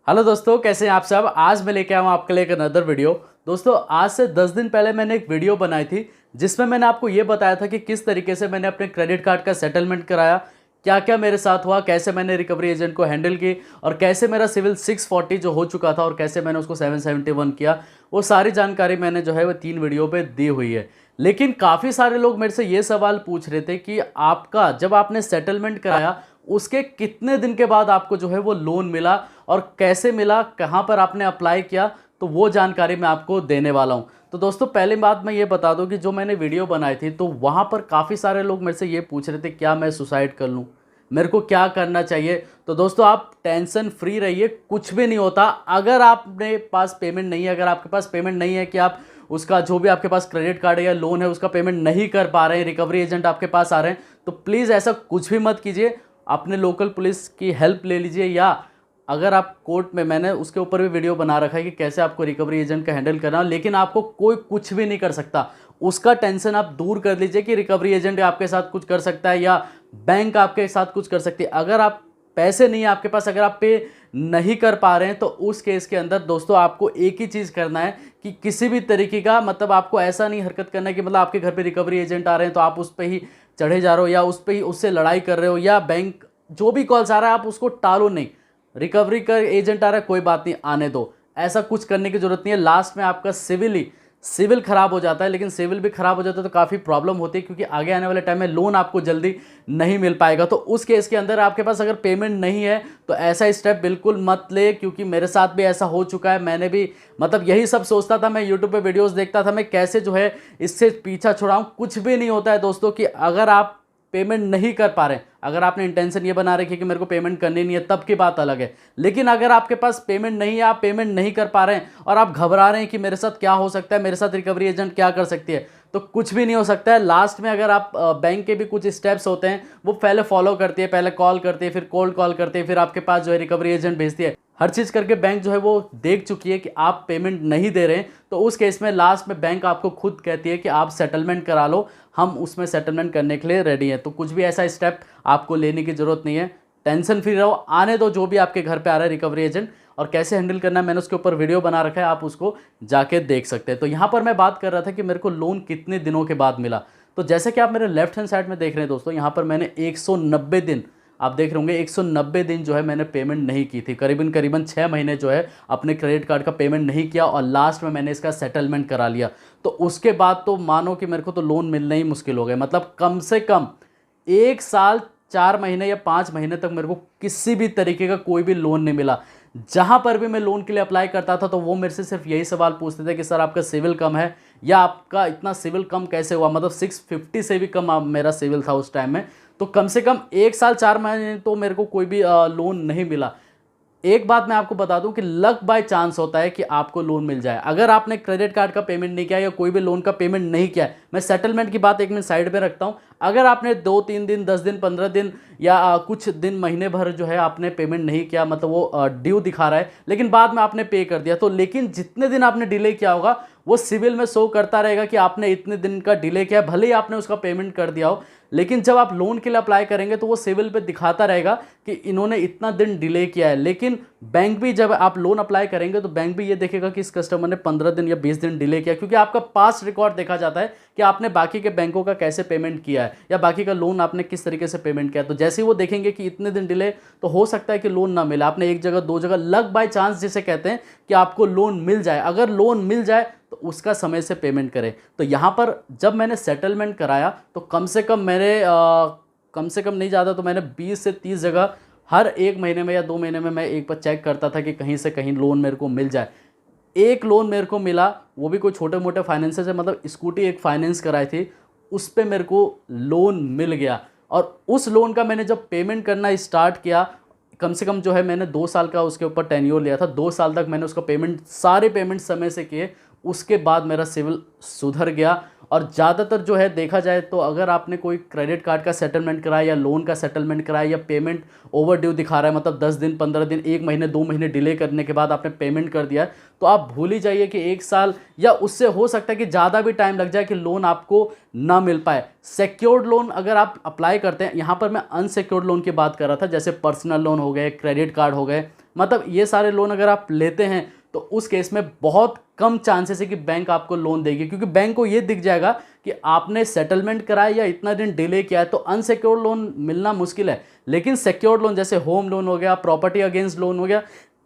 Hello दोस्तों, कैसे हैं आप सब। आज मैं लेके आया हूँ आपके लिए एक अनदर वीडियो। दोस्तों, आज से 10 दिन पहले मैंने एक वीडियो बनाई थी जिसमें मैंने आपको ये बताया था कि किस तरीके से मैंने अपने क्रेडिट कार्ड का सेटलमेंट कराया, क्या क्या मेरे साथ हुआ, कैसे मैंने रिकवरी एजेंट को हैंडल की और कैसे मेरा सिविल 640 जो हो चुका था और कैसे मैंने उसको 771 किया। वो सारी जानकारी मैंने जो है वो 3 वीडियो पे दी हुई है। लेकिन काफ़ी सारे लोग मेरे से ये सवाल पूछ रहे थे कि आपका जब आपने सेटलमेंट कराया उसके कितने दिन के बाद आपको जो है वो लोन मिला और कैसे मिला, कहाँ पर आपने अप्लाई किया, तो वो जानकारी मैं आपको देने वाला हूँ। तो दोस्तों, पहली बात मैं ये बता दूँ कि जो मैंने वीडियो बनाई थी तो वहाँ पर काफ़ी सारे लोग मेरे से ये पूछ रहे थे क्या मैं सुसाइड कर लूँ, मेरे को क्या करना चाहिए। तो दोस्तों, आप टेंशन फ्री रहिए, कुछ भी नहीं होता। अगर आपने पास पेमेंट नहीं है, अगर आपके पास पेमेंट नहीं है कि आप उसका जो भी आपके पास क्रेडिट कार्ड है या लोन है उसका पेमेंट नहीं कर पा रहे हैं, रिकवरी एजेंट आपके पास आ रहे हैं, तो प्लीज़ ऐसा कुछ भी मत कीजिए। अपने लोकल पुलिस की हेल्प ले लीजिए, या अगर आप कोर्ट में, मैंने उसके ऊपर भी वीडियो बना रखा है कि कैसे आपको रिकवरी एजेंट का हैंडल करना, लेकिन आपको कोई कुछ भी नहीं कर सकता। उसका टेंशन आप दूर कर लीजिए कि रिकवरी एजेंट आपके साथ कुछ कर सकता है या बैंक आपके साथ कुछ कर सकती है। अगर आप पैसे नहीं है आपके पास, अगर आप पे नहीं कर पा रहे हैं, तो उस केस के अंदर दोस्तों आपको एक ही चीज़ करना है कि किसी भी तरीके का, मतलब आपको ऐसा नहीं हरकत करना है कि मतलब आपके घर पे रिकवरी एजेंट आ रहे हैं तो आप उस पर ही चढ़े जा रहे हो या उस पर ही उससे लड़ाई कर रहे हो, या बैंक जो भी कॉल्स आ रहा है आप उसको टालो नहीं। रिकवरी का एजेंट आ रहा है, कोई बात नहीं, आने दो, ऐसा कुछ करने की जरूरत नहीं है। लास्ट में आपका सिविल खराब हो जाता है, लेकिन सिविल भी खराब हो जाता है तो काफ़ी प्रॉब्लम होती है, क्योंकि आगे आने वाले टाइम में लोन आपको जल्दी नहीं मिल पाएगा। तो उस केस के अंदर आपके पास अगर पेमेंट नहीं है तो ऐसा स्टेप बिल्कुल मत ले, क्योंकि मेरे साथ भी ऐसा हो चुका है। मैंने भी मतलब यही सब सोचता था, मैं यूट्यूब पे वीडियोस देखता था, मैं कैसे जो है इससे पीछा छुड़ाऊं। कुछ भी नहीं होता है दोस्तों कि अगर आप पेमेंट नहीं कर पा रहे हैं, अगर आपने इंटेंशन ये बना रखी है कि मेरे को पेमेंट करनी नहीं है, तब की बात अलग है। लेकिन अगर आपके पास पेमेंट नहीं है, आप पेमेंट नहीं कर पा रहे हैं और आप घबरा रहे हैं कि मेरे साथ क्या हो सकता है, मेरे साथ रिकवरी एजेंट क्या कर सकती है, तो कुछ भी नहीं हो सकता है। लास्ट में अगर आप बैंक के भी कुछ स्टेप्स होते हैं वो पहले फॉलो करती है, पहले कॉल करती है, फिर कोल्ड कॉल करती है, फिर आपके पास जो है रिकवरी एजेंट भेजती है। हर चीज़ करके बैंक जो है वो देख चुकी है कि आप पेमेंट नहीं दे रहे हैं, तो उस केस में लास्ट में बैंक आपको खुद कहती है कि आप सेटलमेंट करा लो, हम उसमें सेटलमेंट करने के लिए रेडी हैं। तो कुछ भी ऐसा स्टेप आपको लेने की ज़रूरत नहीं है, टेंशन फ्री रहो, आने दो जो भी आपके घर पे आ रहा है रिकवरी एजेंट, और कैसे हैंडल करना है मैंने उसके ऊपर वीडियो बना रखा है, आप उसको जाके देख सकते हैं। तो यहाँ पर मैं बात कर रहा था कि मेरे को लोन कितने दिनों के बाद मिला। तो जैसे कि आप मेरे लेफ्ट हैंड साइड में देख रहे हैं दोस्तों, यहाँ पर मैंने 190 दिन, आप देख रहे होंगे 190 दिन जो है मैंने पेमेंट नहीं की थी, करीबन करीबन 6 महीने जो है अपने क्रेडिट कार्ड का पेमेंट नहीं किया, और लास्ट में मैंने इसका सेटलमेंट करा लिया। तो उसके बाद तो मानो कि मेरे को तो लोन मिलना ही मुश्किल हो गया। मतलब कम से कम 1 साल 4 महीने या 5 महीने तक मेरे को किसी भी तरीके का कोई भी लोन नहीं मिला। जहां पर भी मैं लोन के लिए अप्लाई करता था तो वो मेरे से सिर्फ यही सवाल पूछते थे कि सर आपका सिविल कम है, या आपका इतना सिविल कम कैसे हुआ। मतलब 650 से भी कम मेरा सिविल था उस टाइम में। तो कम से कम 1 साल 4 महीने तो मेरे को कोई भी लोन नहीं मिला। एक बात मैं आपको बता दूं कि लक बाय चांस होता है कि आपको लोन मिल जाए। अगर आपने क्रेडिट कार्ड का पेमेंट नहीं किया या कोई भी लोन का पेमेंट नहीं किया है, मैं सेटलमेंट की बात एक मिनट साइड पे रखता हूं। अगर आपने 2-3 दिन 10 दिन 15 दिन या कुछ दिन महीने भर जो है आपने पेमेंट नहीं किया, मतलब वो ड्यू दिखा रहा है, लेकिन बाद में आपने पे कर दिया, तो लेकिन जितने दिन आपने डिले किया होगा वो सिविल में शो करता रहेगा कि आपने इतने दिन का डिले किया, भले ही आपने उसका पेमेंट कर दिया हो। लेकिन जब आप लोन के लिए अप्लाई करेंगे तो वो सिविल पे दिखाता रहेगा कि इन्होंने इतना दिन डिले किया है। लेकिन बैंक भी, जब आप लोन अप्लाई करेंगे तो बैंक भी ये देखेगा कि इस कस्टमर ने 15 दिन या 20 दिन डिले किया, क्योंकि आपका पास्ट रिकॉर्ड देखा जाता है कि आपने बाकी के बैंकों का कैसे पेमेंट किया है या बाकी का लोन आपने किस तरीके से पेमेंट किया है। तो जैसे ही वो देखेंगे कि इतने दिन डिले, तो हो सकता है कि लोन ना मिले। आपने एक जगह 2 जगह, लक बाय चांस जिसे कहते हैं, कि आपको लोन मिल जाए। अगर लोन मिल जाए तो उसका समय से पेमेंट करें। तो यहाँ पर जब मैंने सेटलमेंट कराया तो कम से कम मैंने कम से कम नहीं ज़्यादा तो मैंने 20 से 30 जगह हर 1 महीने में या 2 महीने में मैं एक बार चेक करता था कि कहीं से कहीं लोन मेरे को मिल जाए। एक लोन मेरे को मिला, वो भी कोई छोटे मोटे फाइनेंस से, मतलब स्कूटी एक फाइनेंस कराई थी, उस पर मेरे को लोन मिल गया। और उस लोन का मैंने जब पेमेंट करना स्टार्ट किया, कम से कम जो है मैंने 2 साल का उसके ऊपर टेन्योर लिया था, 2 साल तक मैंने उसका पेमेंट, सारे पेमेंट समय से किए। उसके बाद मेरा सिविल सुधर गया। और ज़्यादातर जो है देखा जाए तो अगर आपने कोई क्रेडिट कार्ड का सेटलमेंट कराया या लोन का सेटलमेंट कराया या पेमेंट ओवर ड्यू दिखा रहा है, मतलब 10 दिन 15 दिन 1 महीने 2 महीने डिले करने के बाद आपने पेमेंट कर दिया है, तो आप भूल ही जाइए कि 1 साल या उससे हो सकता है कि ज़्यादा भी टाइम लग जाए कि लोन आपको ना मिल पाए। सिक्योर्ड लोन अगर आप अप्लाई करते हैं, यहाँ पर मैं अनसिक्योर्ड लोन की बात कर रहा था, जैसे पर्सनल लोन हो गए, क्रेडिट कार्ड हो गए, मतलब ये सारे लोन अगर आप लेते हैं तो उस केस में बहुत कम चांसेस है कि बैंक आपको लोन देगी, क्योंकि बैंक को ये दिख जाएगा कि आपने सेटलमेंट कराया या इतना दिन डिले किया है, तो अनसिक्योर्ड लोन मिलना मुश्किल है। लेकिन सिक्योर्ड लोन जैसे होम लोन हो गया, प्रॉपर्टी अगेंस्ट लोन हो गया,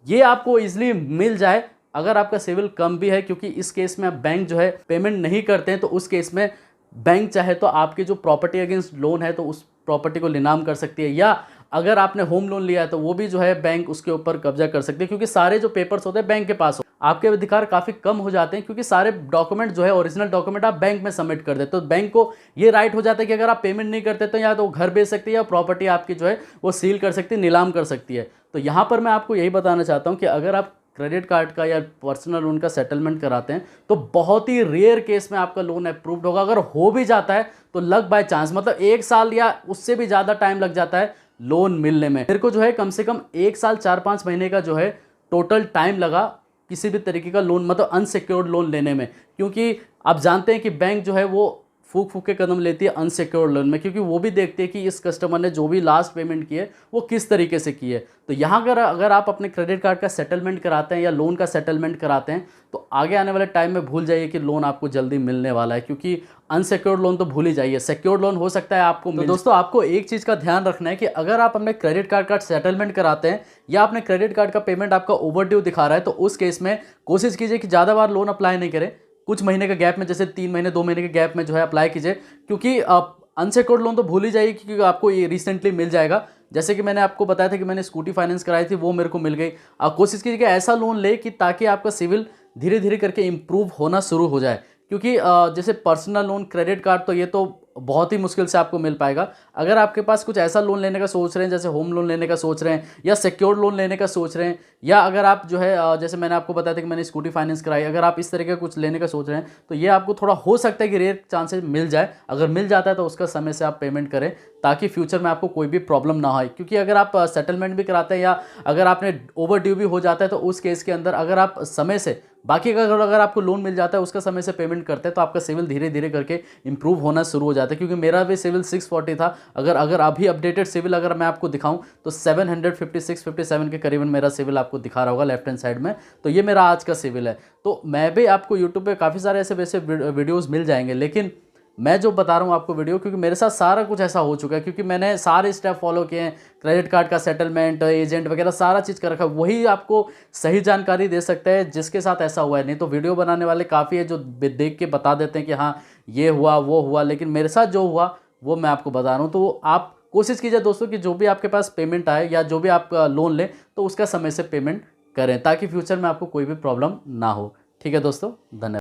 ये आपको इजीली मिल जाए अगर आपका सिविल कम भी है, क्योंकि इस केस में बैंक जो है पेमेंट नहीं करते हैं, तो उस केस में बैंक चाहे तो आपकी जो प्रॉपर्टी अगेंस्ट लोन है तो उस प्रॉपर्टी को नीलाम कर सकती है, या अगर आपने होम लोन लिया है तो वो भी जो है बैंक उसके ऊपर कब्जा कर सकती है, क्योंकि सारे जो पेपर्स होते हैं बैंक के पास आपके अधिकार काफ़ी कम हो जाते हैं, क्योंकि सारे डॉक्यूमेंट जो है ओरिजिनल डॉक्यूमेंट आप बैंक में सबमिट कर देते, तो बैंक को ये राइट हो जाता है कि अगर आप पेमेंट नहीं करते तो या तो घर बेच सकती है या प्रॉपर्टी आपकी जो है वो सील कर सकती है, नीलाम कर सकती है। तो यहाँ पर मैं आपको यही बताना चाहता हूँ कि अगर आप क्रेडिट कार्ड का या पर्सनल लोन का सेटलमेंट कराते हैं तो बहुत ही रेयर केस में आपका लोन अप्रूव्ड होगा। अगर हो भी जाता है तो लक बाय चांस, मतलब 1 साल या उससे भी ज़्यादा टाइम लग जाता है लोन मिलने में। मेरे को जो है कम से कम 1 साल 4-5 महीने का जो है टोटल टाइम लगा किसी भी तरीके का लोन, मतलब अनसिक्योर्ड लोन लेने में, क्योंकि आप जानते हैं कि बैंक जो है वो फूक फूक के कदम लेती है अनसिक्योर्ड लोन में, क्योंकि वो भी देखती है कि इस कस्टमर ने जो भी लास्ट पेमेंट की है वो किस तरीके से की है। तो यहाँ अगर आप अपने क्रेडिट कार्ड का सेटलमेंट कराते हैं या लोन का सेटलमेंट कराते हैं तो आगे आने वाले टाइम में भूल जाइए कि लोन आपको जल्दी मिलने वाला है, क्योंकि अनसिक्योर्ड लोन तो भूल ही जाइए, सिक्योर्ड लोन हो सकता है आपको मिल। तो दोस्तों आपको एक चीज़ का ध्यान रखना है कि अगर आप अपने क्रेडिट कार्ड का सेटलमेंट कराते हैं या अपने क्रेडिट कार्ड का पेमेंट आपका ओवरड्यू दिखा रहा है, तो उस केस में कोशिश कीजिए कि ज़्यादा बार लोन अप्लाई नहीं करें। कुछ महीने के गैप में, जैसे 3 महीने 2 महीने के गैप में जो है अप्लाई कीजिए, क्योंकि अनसिक्योर्ड लोन तो भूल ही जाइए क्योंकि आपको ये रिसेंटली मिल जाएगा। जैसे कि मैंने आपको बताया था कि मैंने स्कूटी फाइनेंस कराई थी, वो मेरे को मिल गई। आप कोशिश कीजिए कि ऐसा लोन ले कि ताकि आपका सिविल धीरे धीरे करके इम्प्रूव होना शुरू हो जाए, क्योंकि जैसे पर्सनल लोन, क्रेडिट कार्ड तो ये तो बहुत ही मुश्किल से आपको मिल पाएगा। अगर आपके पास कुछ ऐसा लोन लेने का सोच रहे हैं, जैसे होम लोन लेने का सोच रहे हैं या सिक्योर्ड लोन लेने का सोच रहे हैं, या अगर आप जो है जैसे मैंने आपको बताया था कि मैंने स्कूटी फाइनेंस कराई, अगर आप इस तरह का कुछ लेने का सोच रहे हैं तो ये आपको थोड़ा हो सकता है कि रेयर चांसेस मिल जाए। अगर मिल जाता है तो उसका समय से आप पेमेंट करें ताकि फ्यूचर में आपको कोई भी प्रॉब्लम ना आए, क्योंकि अगर आप सेटलमेंट भी कराते हैं या अगर आपने ओवर ड्यू भी हो जाता है तो उस केस के अंदर अगर आप समय से बाकी का अगर आपको लोन मिल जाता है उसका समय से पेमेंट करते हैं तो आपका सिविल धीरे धीरे करके इंप्रूव होना शुरू हो जाता है। क्योंकि मेरा भी सिविल 640 था, अगर अभी अपडेटेड सिविल अगर मैं आपको दिखाऊं तो 756-57 के करीबन मेरा सिविल आपको दिखा रहा होगा लेफ्ट हैंड साइड में। तो ये मेरा आज का सिविल है। तो मैं भी आपको यूट्यूब पे काफ़ी सारे ऐसे वैसे वीडियोज़ मिल जाएंगे, लेकिन मैं जो बता रहा हूँ आपको वीडियो, क्योंकि मेरे साथ सारा कुछ ऐसा हो चुका है, क्योंकि मैंने सारे स्टेप फॉलो किए हैं, क्रेडिट कार्ड का सेटलमेंट, एजेंट वगैरह सारा चीज़ कर रखा है। वही आपको सही जानकारी दे सकता है जिसके साथ ऐसा हुआ है। नहीं तो वीडियो बनाने वाले काफ़ी है जो देख के बता देते हैं कि हाँ ये हुआ वो हुआ, लेकिन मेरे साथ जो हुआ वो मैं आपको बता रहा हूँ। तो आप कोशिश कीजिए दोस्तों कि जो भी आपके पास पेमेंट आए या जो भी आप लोन लें तो उसका समय से पेमेंट करें ताकि फ्यूचर में आपको कोई भी प्रॉब्लम ना हो। ठीक है दोस्तों, धन्यवाद।